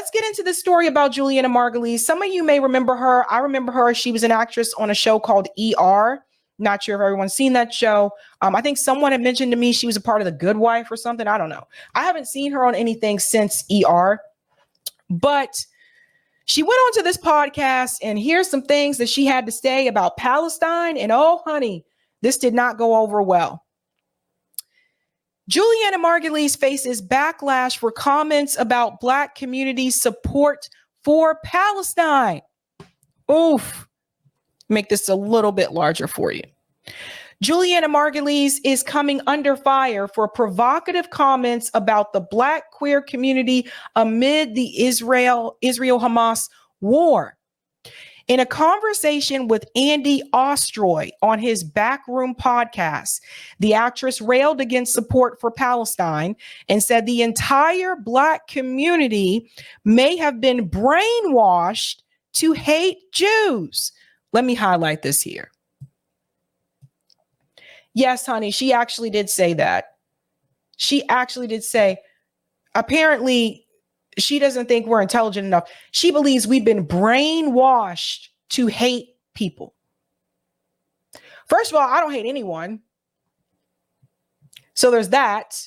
let's get into the story about Julianna Margulies. Some of you may remember her. I remember her. She was an actress on a show called ER. Not sure if everyone's seen that show. I think someone had mentioned to me she was a part of The Good Wife or something. I don't know. I haven't seen her on anything since ER, but she went on to this podcast, and here's some things that she had to say about Palestine. And oh, honey, this did not go over well. Julianna Margulies faces backlash for comments about Black community support for Palestine. Oof. Make this a little bit larger for you. Julianna Margulies is coming under fire for provocative comments about the Black queer community amid the Israel-Hamas war. In a conversation with Andy Ostroy on his Backroom podcast, the actress railed against support for Palestine and said the entire Black community may have been brainwashed to hate Jews. Let me highlight this here. Yes, honey, she actually did say that. She actually did say, apparently, she doesn't think we're intelligent enough. She believes we've been brainwashed to hate people. First of all, I don't hate anyone. So there's that.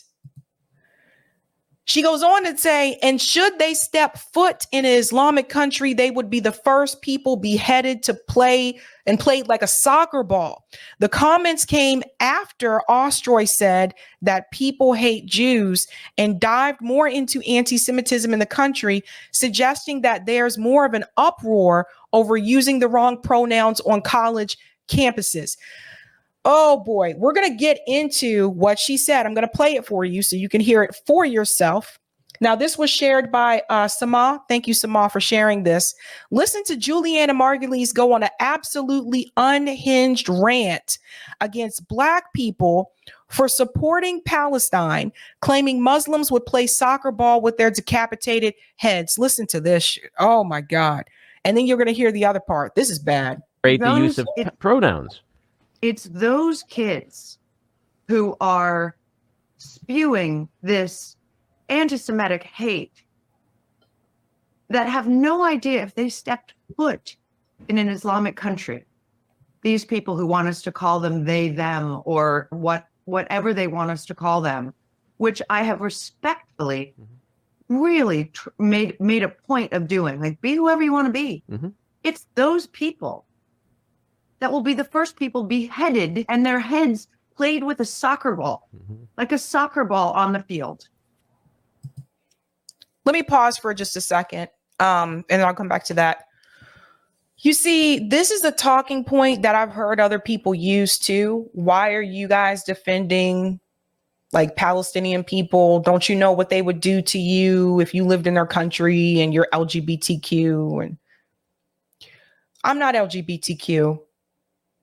She goes on to say, and should they step foot in an Islamic country, they would be the first people beheaded to play and played like a soccer ball. The comments came after Ostroy said that people hate Jews and dived more into anti-Semitism in the country, suggesting that there's more of an uproar over using the wrong pronouns on college campuses. Oh boy, we're going to get into what she said. I'm going to play it for you so you can hear it for yourself. Now, this was shared by Sama. Thank you, Sama, for sharing this. Listen to Julianna Margulies go on an absolutely unhinged rant against Black people for supporting Palestine, claiming Muslims would play soccer ball with their decapitated heads. Listen to this shit. Oh my God. And then you're going to hear the other part. This is bad. The use of pronouns. It's those kids who are spewing this anti-Semitic hate that have no idea if they stepped foot in an Islamic country. These people who want us to call them they, them, or whatever they want us to call them, which I have respectfully really made a point of doing. Like, be whoever you want to be. It's those people that will be the first people beheaded and their heads played with a soccer ball, like a soccer ball on the field. Let me pause for just a second, and I'll come back to that. You see, this is a talking point that I've heard other people use too. Why are you guys defending like Palestinian people? Don't you know what they would do to you if you lived in their country and you're LGBTQ? And I'm not LGBTQ.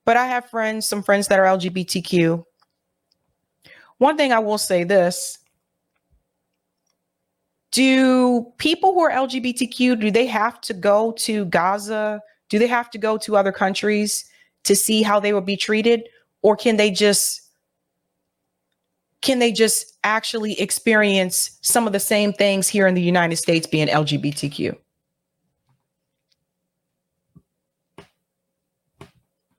But I have some friends that are LGBTQ. One thing I will say this. Do people who are LGBTQ, do they have to go to Gaza? Do they have to go to other countries to see how they will be treated? Or can they just actually experience some of the same things here in the United States being LGBTQ?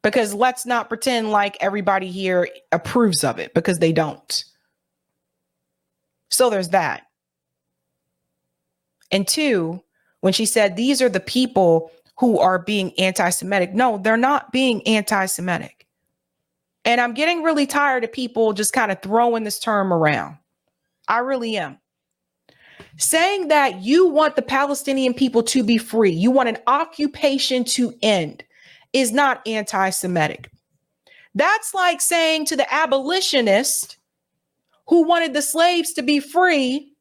Because let's not pretend like everybody here approves of it, because they don't. So there's that. And two, when she said these are the people who are being anti-Semitic, no, they're not being anti-Semitic. And I'm getting really tired of people just kind of throwing this term around. I really am. Saying that you want the Palestinian people to be free, you want an occupation to end, is not anti-Semitic. That's like saying to the abolitionist who wanted the slaves to be free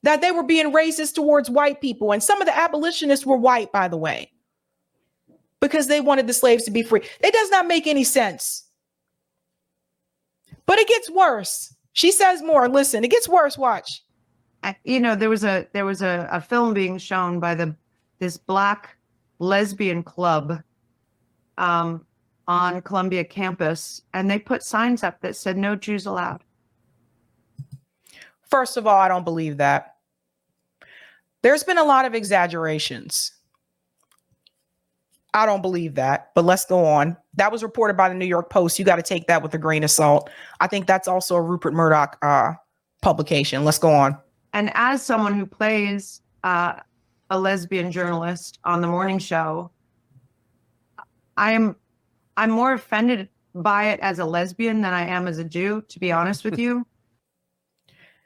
that they were being racist towards white people. And some of the abolitionists were white, by the way, because they wanted the slaves to be free. It does not make any sense. But it gets worse. She says more. Listen, it gets worse. Watch. You know, there was a film being shown by this Black lesbian club on Columbia campus, and they put signs up that said no Jews allowed. First of all, I don't believe that. There's been a lot of exaggerations. I don't believe that, but let's go on. That was reported by the New York Post. You got to take that with a grain of salt. I think that's also a Rupert Murdoch publication. Let's go on. And as someone who plays a lesbian journalist on the morning show, I'm more offended by it as a lesbian than I am as a Jew, to be honest with you.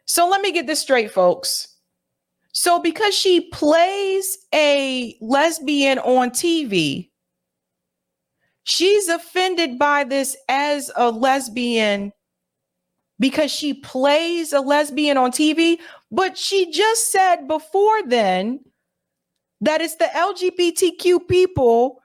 So let me get this straight, folks. So because she plays a lesbian on TV, she's offended by this as a lesbian because she plays a lesbian on TV. But she just said before then that it's the LGBTQ people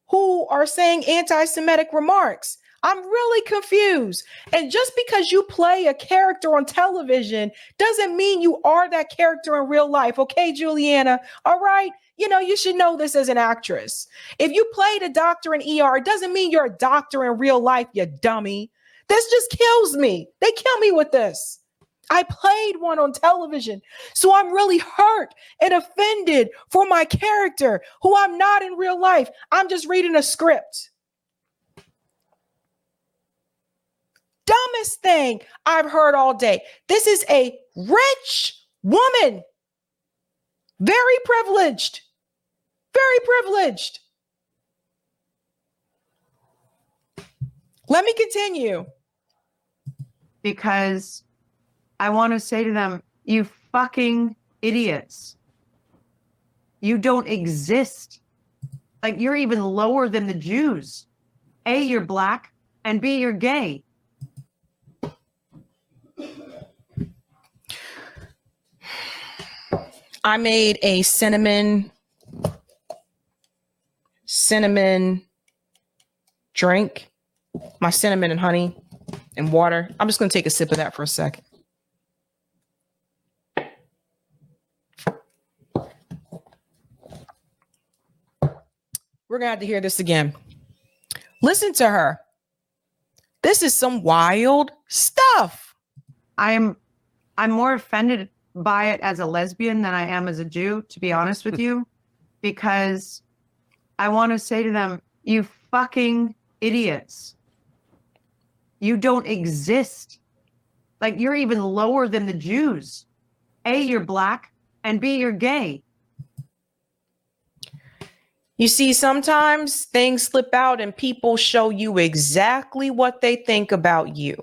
who are saying anti-Semitic remarks. I'm really confused. And just because you play a character on television doesn't mean you are that character in real life. Okay, Julianna? All right. You know, you should know this as an actress. If you played a doctor in ER, it doesn't mean you're a doctor in real life, you dummy. This just kills me. They kill me with this. I played one on television, so I'm really hurt and offended for my character, who I'm not in real life. I'm just reading a script. Dumbest thing I've heard all day. This is a rich woman. Very privileged. Very privileged. Let me continue. Because I want to say to them, you fucking idiots. You don't exist. Like, you're even lower than the Jews. A, you're black, and B, you're gay. I made a cinnamon drink, my cinnamon and honey and water. I'm just going to take a sip of that for a second. We're going to have to hear this again. Listen to her. This is some wild stuff. I'm more offended by it as a lesbian than I am as a Jew, to be honest with you, because I want to say to them, you fucking idiots. You don't exist. Like, you're even lower than the Jews. A, you're black, and B, you're gay. You see, sometimes things slip out and people show you exactly what they think about you.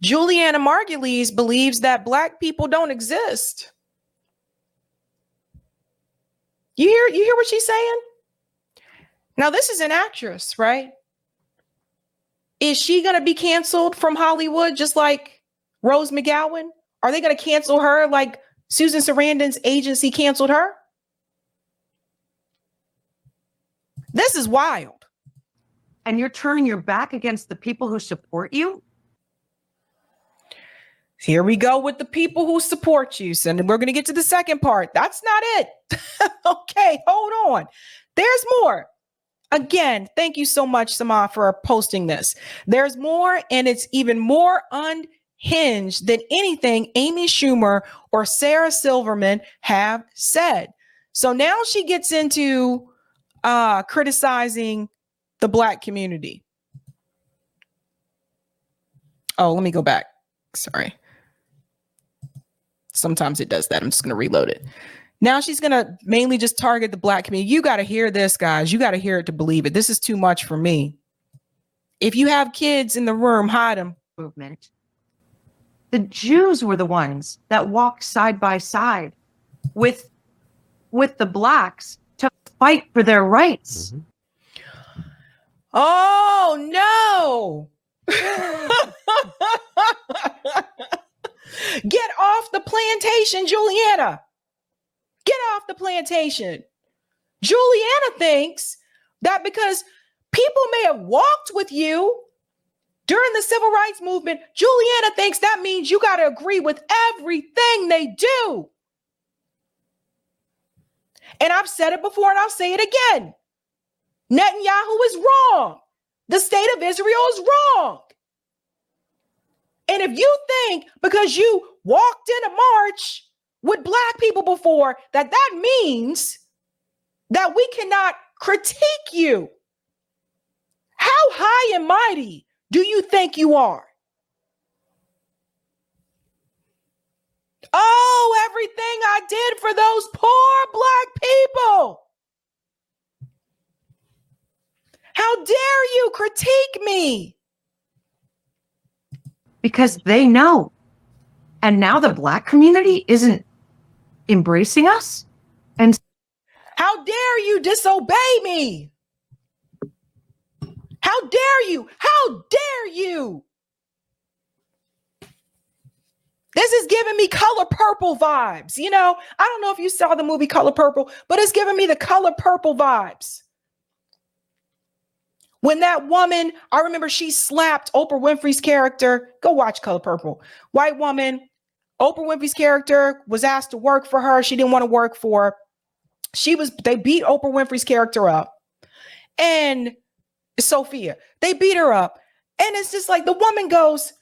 Julianna Margulies believes that black people don't exist. You hear what she's saying? Now, this is an actress, right? Is she going to be canceled from Hollywood just like Rose McGowan? Are they going to cancel her like Susan Sarandon's agency canceled her? This is wild. And you're turning your back against the people who support you? Here we go with the people who support you. So we're going to get to the second part. That's not it. Okay, hold on. There's more. Again, thank you so much, Sama, for posting this. There's more, and it's even more unhinged than anything Amy Schumer or Sarah Silverman have said. So now she gets into criticizing the black community. Oh, let me go back. Sorry. Sometimes it does that. I'm just going to reload it. Now she's going to mainly just target the black community. You got to hear this, guys. You got to hear it to believe it. This is too much for me. If you have kids in the room, hide them. Movement. The Jews were the ones that walked side by side with the blacks to fight for their rights. Mm-hmm. Oh, no. Get off the plantation, Julianna. Get off the plantation. Julianna thinks that because people may have walked with you during the civil rights movement, Julianna thinks that means you got to agree with everything they do. And I've said it before and I'll say it again. Netanyahu is wrong. The state of Israel is wrong. And if you think because you walked in a march with black people before, that means that we cannot critique you. How high and mighty do you think you are? Oh, everything I did for those poor black people. How dare you critique me? Because they know. And now the black community isn't embracing us. And how dare you disobey me? How dare you? How dare you? This is giving me Color Purple vibes. You know, I don't know if you saw the movie Color Purple, but it's giving me the Color Purple vibes. When that woman, I remember she slapped Oprah Winfrey's character. Go watch Color Purple. White woman, Oprah Winfrey's character was asked to work for her. She didn't want to work for her. They beat Oprah Winfrey's character up. And Sophia, they beat her up. And it's just like the woman goes,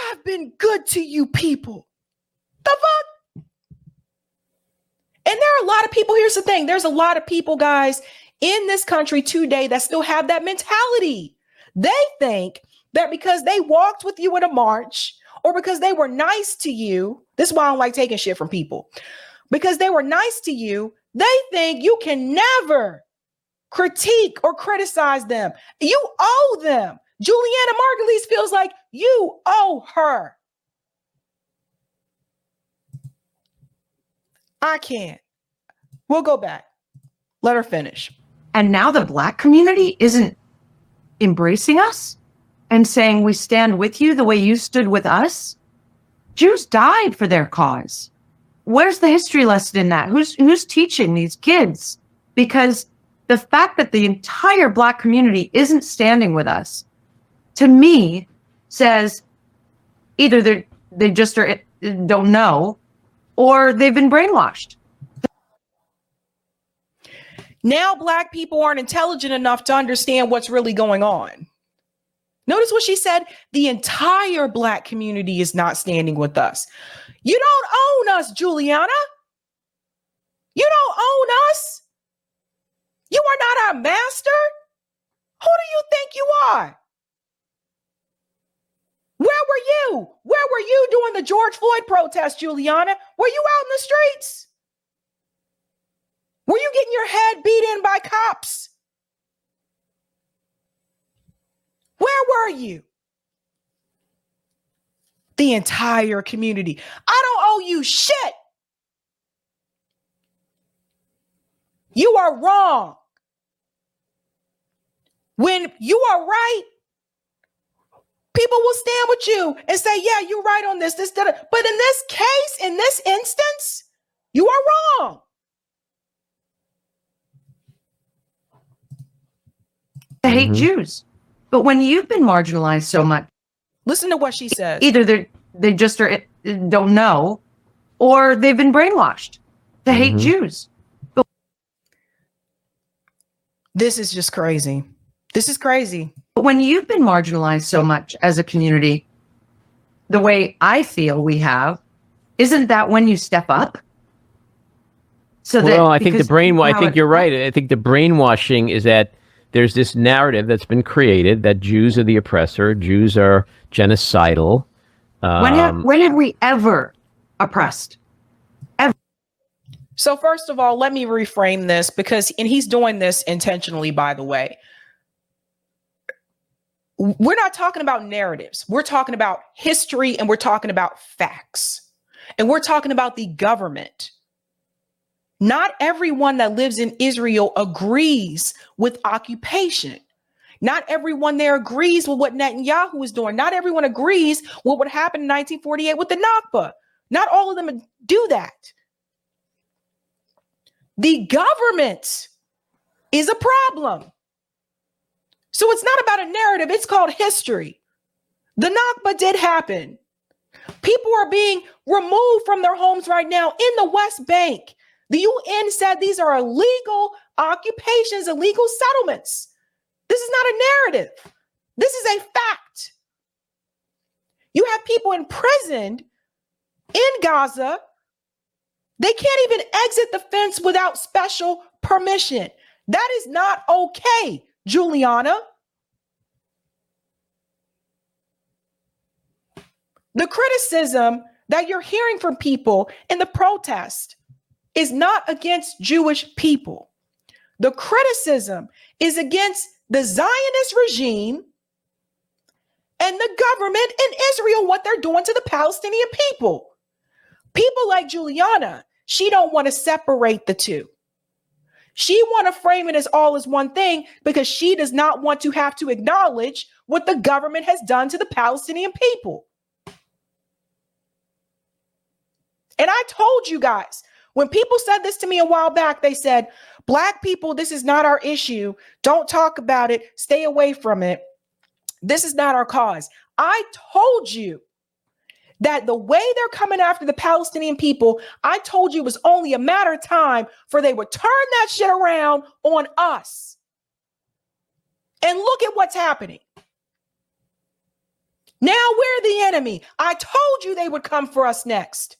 I've been good to you people. The fuck? And there are a lot of people, here's the thing. There's a lot of people, guys, in this country today that still have that mentality. They think that because they walked with you in a march or because they were nice to you, this is why I don't like taking shit from people, because they were nice to you, they think you can never critique or criticize them. You owe them. Julianna Margulies feels like you owe her. I can't. We'll go back. Let her finish. And now the black community isn't embracing us and saying we stand with you the way you stood with us. Jews died for their cause. Where's the history lesson in that? Who's teaching these kids? Because the fact that the entire black community isn't standing with us, to me, says either they just don't know or they've been brainwashed. Now black people aren't intelligent enough to understand what's really going on. Notice what she said. The entire black community is not standing with us. You don't own us, Julianna. You don't own us. You are not our master. Who do you think you are? Where were you? Where were you during the George Floyd protest, Julianna? Were you out in the streets? Were you getting your head beat in by cops? Where were you? The entire community. I don't owe you shit. You are wrong. When you are right, people will stand with you and say, yeah, you're right on this, that. But in this case, in this instance, you are wrong. I hate Jews. But when you've been marginalized so much, listen to what she says. Either they just don't know or they've been brainwashed to hate Jews. But this is just crazy. This is crazy. But when you've been marginalized so much as a community, the way I feel we have, isn't that when you step up? So I think I think you're right. I think the brainwashing is that there's this narrative that's been created that Jews are the oppressor, Jews are genocidal. When have we ever oppressed? Ever? So first of all, let me reframe this and he's doing this intentionally, by the way. We're not talking about narratives. We're talking about history and we're talking about facts. And we're talking about the government. Not everyone that lives in Israel agrees with occupation. Not everyone there agrees with what Netanyahu is doing. Not everyone agrees with what happened in 1948 with the Nakba. Not all of them do that. The government is a problem. So it's not about a narrative. It's called history. The Nakba did happen. People are being removed from their homes right now in the West Bank. The UN said these are illegal occupations, illegal settlements. This is not a narrative. This is a fact. You have people imprisoned in Gaza. They can't even exit the fence without special permission. That is not okay, Julianna. The criticism that you're hearing from people in the protest is not against Jewish people. The criticism is against the Zionist regime and the government in Israel, what they're doing to the Palestinian people. People like Julianna, she don't want to separate the two. She want to frame it as all as one thing because she does not want to have to acknowledge what the government has done to the Palestinian people. And I told you guys, when people said this to me a while back, they said, Black people, this is not our issue. Don't talk about it. Stay away from it. This is not our cause. I told you that the way they're coming after the Palestinian people, I told you it was only a matter of time for they would turn that shit around on us. And look at what's happening. Now we're the enemy. I told you they would come for us next.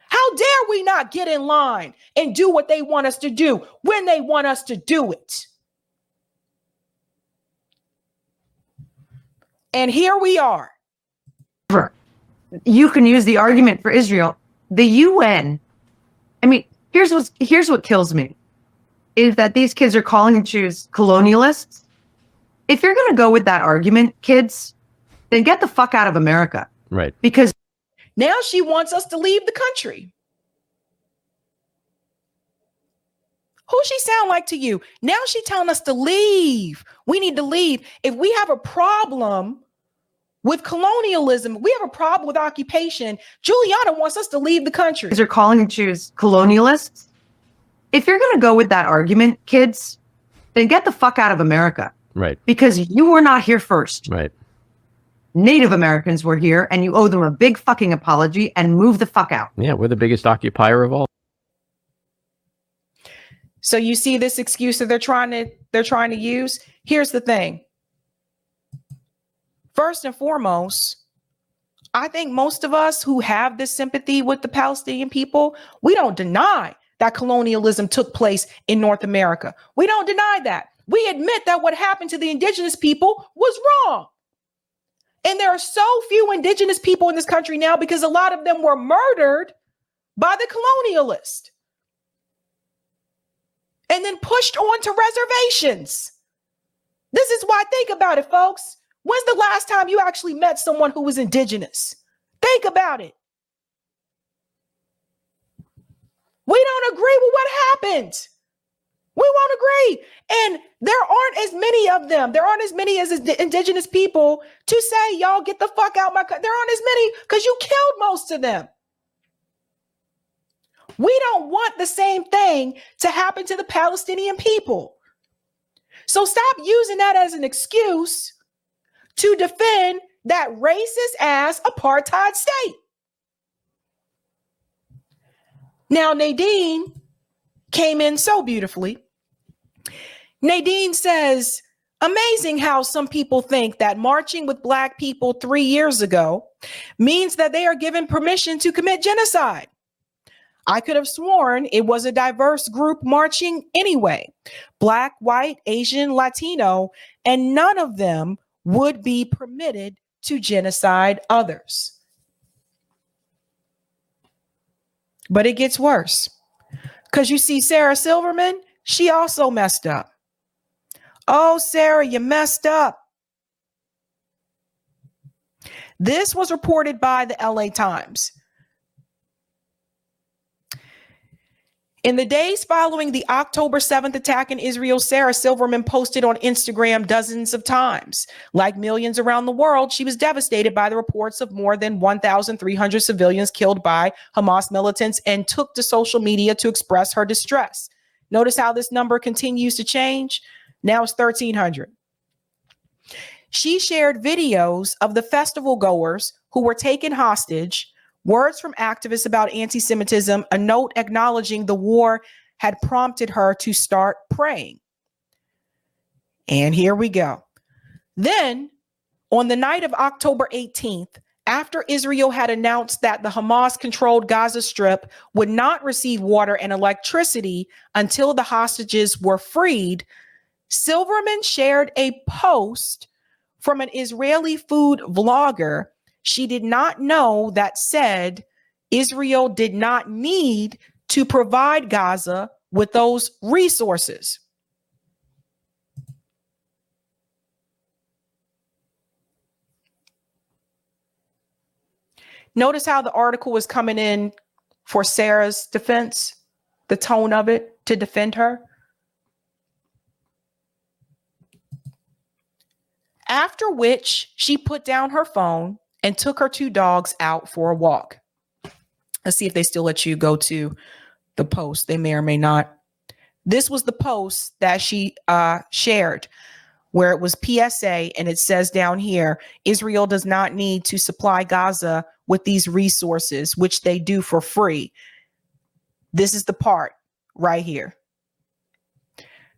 How dare we not get in line and do what they want us to do when they want us to do it? And here we are. You can use the argument for Israel. The UN, I mean, here's what kills me, is that these kids are calling and choose colonialists. If you're going to go with that argument, kids, then get the fuck out of America. Right. Because now she wants us to leave the country. Who she sound like to you? Now she telling us to leave. We need to leave. If we have a problem with colonialism, we have a problem with occupation, Julianna wants us to leave the country. They're calling and choose colonialists. If you're going to go with that argument, kids, then get the fuck out of America. Right. Because you were not here first. Right. Native Americans were here, and you owe them a big fucking apology and move the fuck out. Yeah, we're the biggest occupier of all. So you see this excuse that they're trying to use? Here's the thing. First and foremost, I think most of us who have this sympathy with the Palestinian people, we don't deny that colonialism took place in North America. We don't deny that. We admit that what happened to the indigenous people was wrong. And there are so few indigenous people in this country now because a lot of them were murdered by the colonialists and then pushed onto reservations. This is why, think about it, folks. When's the last time you actually met someone who was indigenous? Think about it. We don't agree with what happened. We won't agree. And there aren't as many of them. There aren't as many as indigenous people to say, y'all get the fuck out my country. There aren't as many because you killed most of them. We don't want the same thing to happen to the Palestinian people. So stop using that as an excuse to defend that racist ass apartheid state. Now, Nadine came in so beautifully. Nadine says, amazing how some people think that marching with Black people 3 years ago means that they are given permission to commit genocide. I could have sworn it was a diverse group marching anyway. Black, white, Asian, Latino, and none of them would be permitted to genocide others. But it gets worse. Because you see Sarah Silverman, she also messed up. Oh, Sarah, you messed up. This was reported by the LA Times. In the days following the October 7th attack in Israel, Sarah Silverman posted on Instagram dozens of times. Like millions around the world, she was devastated by the reports of more than 1,300 civilians killed by Hamas militants and took to social media to express her distress. Notice how this number continues to change. Now it's 1,300. She shared videos of the festival goers who were taken hostage, words from activists about anti-Semitism, a note acknowledging the war had prompted her to start praying. And here we go. Then, on the night of October 18th, After Israel had announced that the Hamas-controlled Gaza Strip would not receive water and electricity until the hostages were freed, Silverman shared a post from an Israeli food vlogger she did not know that said Israel did not need to provide Gaza with those resources. Notice how the article was coming in for Sarah's defense, the tone of it to defend her. After which she put down her phone and took her 2 dogs out for a walk. Let's see if they still let you go to the post. They may or may not. This was the post that she shared, where it was PSA, and it says down here, Israel does not need to supply Gaza with these resources, which they do for free. This is the part right here.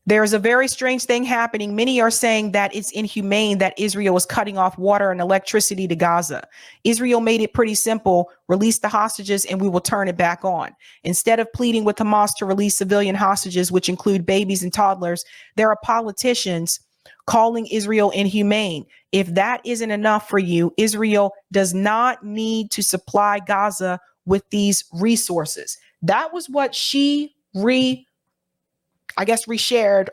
There's a very strange thing happening. Many are saying that it's inhumane that Israel is cutting off water and electricity to Gaza. Israel made it pretty simple. Release the hostages and we will turn it back on. Instead of pleading with Hamas to release civilian hostages, which include babies and toddlers, there are politicians calling Israel inhumane. If that isn't enough for you, Israel does not need to supply Gaza with these resources. That was what she reshared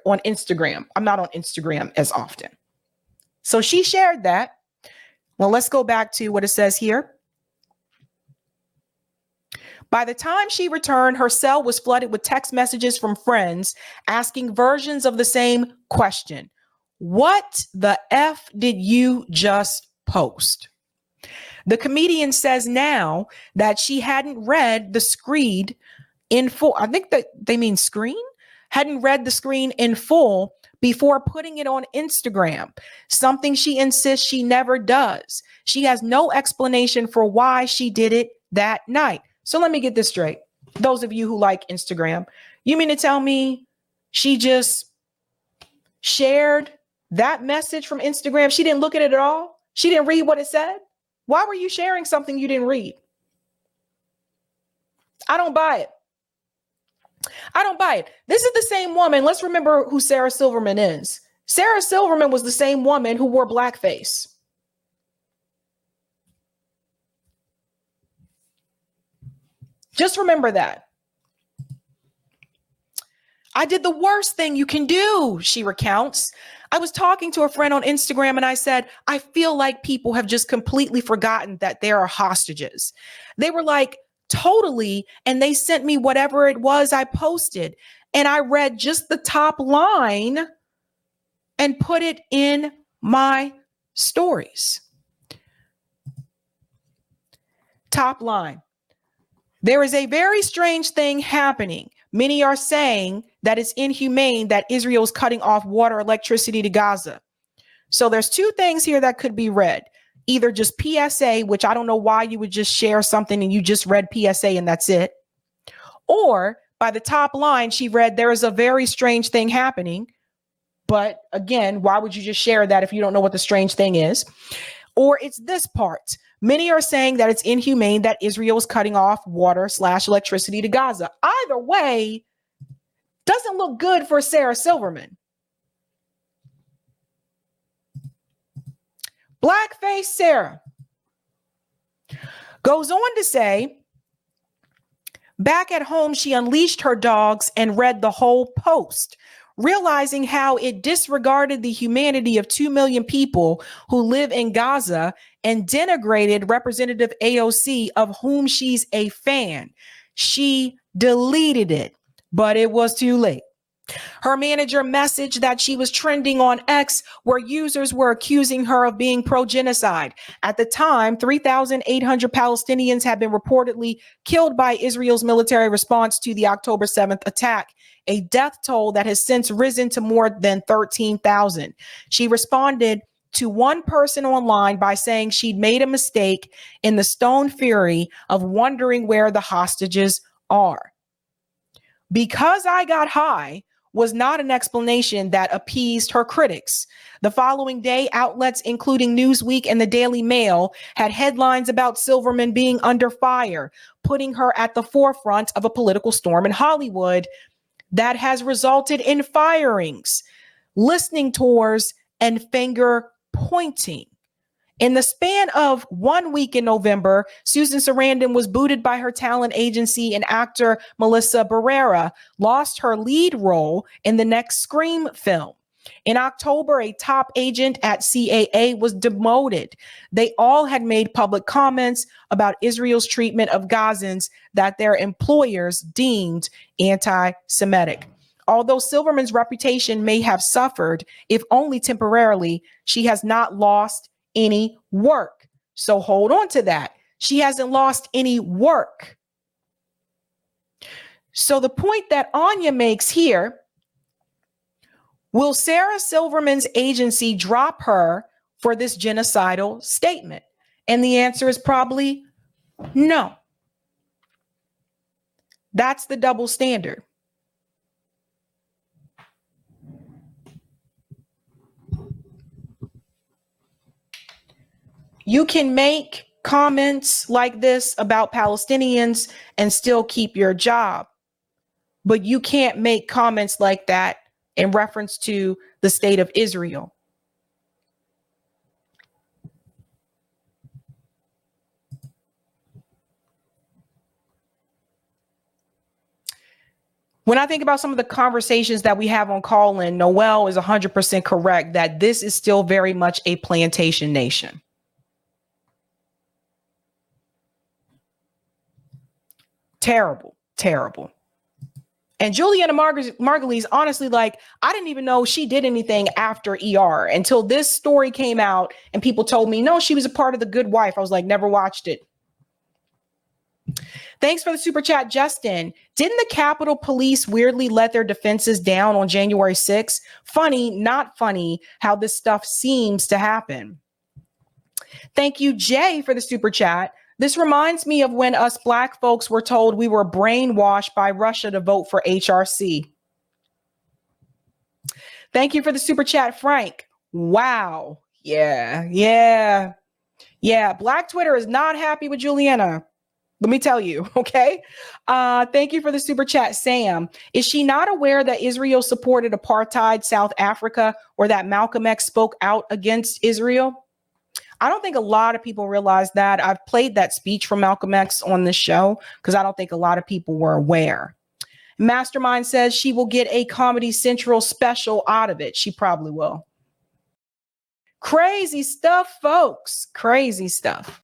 on Instagram. I'm not on Instagram as often. So she shared that. Well, let's go back to what it says here. By the time she returned, her cell was flooded with text messages from friends asking versions of the same question. What the F did you just post? The comedian says now that she hadn't read the screed in full. I think that they mean screen. Hadn't read the screen in full before putting it on Instagram, something she insists she never does. She has no explanation for why she did it that night. So let me get this straight. Those of you who like Instagram, you mean to tell me she just shared that message from Instagram? She didn't look at it at all? She didn't read what it said? Why were you sharing something you didn't read? I don't buy it. I don't buy it. This is the same woman. Let's remember who Sarah Silverman is. Sarah Silverman was the same woman who wore blackface. Just remember that. I did the worst thing you can do, she recounts. I was talking to a friend on Instagram and I said, I feel like people have just completely forgotten that there are hostages. They were like, totally. And they sent me whatever it was I posted. And I read just the top line and put it in my stories. Top line. There is a very strange thing happening. Many are saying that it's inhumane that Israel is cutting off water, electricity to Gaza. So there's 2 things here that could be read. Either just PSA, which I don't know why you would just share something and you just read PSA and that's it. Or by the top line, she read, there is a very strange thing happening. But again, why would you just share that if you don't know what the strange thing is? Or it's this part. Many are saying that it's inhumane that Israel is cutting off water / electricity to Gaza. Either way, doesn't look good for Sarah Silverman. Blackface Sarah goes on to say, back at home, she unleashed her dogs and read the whole post, realizing how it disregarded the humanity of 2 million people who live in Gaza and denigrated Representative AOC, of whom she's a fan. She deleted it, but it was too late. Her manager messaged that she was trending on X, where users were accusing her of being pro-genocide. At the time, 3,800 Palestinians had been reportedly killed by Israel's military response to the October 7th attack, a death toll that has since risen to more than 13,000. She responded to one person online by saying she'd made a mistake in the stone fury of wondering where the hostages are. Because I got high, was not an explanation that appeased her critics. The following day, outlets including Newsweek and the Daily Mail had headlines about Silverman being under fire, putting her at the forefront of a political storm in Hollywood that has resulted in firings, listening tours, and finger pointing. In the span of 1 week in November, Susan Sarandon was booted by her talent agency, and actor Melissa Barrera lost her lead role in the next Scream film. In October, a top agent at CAA was demoted. They all had made public comments about Israel's treatment of Gazans that their employers deemed anti-Semitic. Although Silverman's reputation may have suffered, if only temporarily, she has not lost any work. So hold on to that. She hasn't lost any work. So the point that Anya makes here, will Sarah Silverman's agency drop her for this genocidal statement? And the answer is probably no. That's the double standard. You can make comments like this about Palestinians and still keep your job, but you can't make comments like that in reference to the state of Israel. When I think about some of the conversations that we have on Call-In, Noel is 100% correct that this is still very much a plantation nation. Terrible, terrible. And Julianna Margulies, honestly, like, I didn't even know she did anything after ER until this story came out and people told me, no, she was a part of The Good Wife. I was like, never watched it. Thanks for the super chat, Justin. Didn't the Capitol Police weirdly let their defenses down on January 6th? Funny, not funny, how this stuff seems to happen. Thank you, Jay, for the super chat. This reminds me of when us Black folks were told we were brainwashed by Russia to vote for HRC. Thank you for the super chat, Frank. Wow. Yeah. Black Twitter is not happy with Julianna. Let me tell you, okay? Thank you for the super chat, Sam. Is she not aware that Israel supported apartheid South Africa, or that Malcolm X spoke out against Israel? I don't think a lot of people realize that. I've played that speech from Malcolm X on this show because I don't think a lot of people were aware. Mastermind says she will get a Comedy Central special out of it. She probably will. Crazy stuff, folks. Crazy stuff.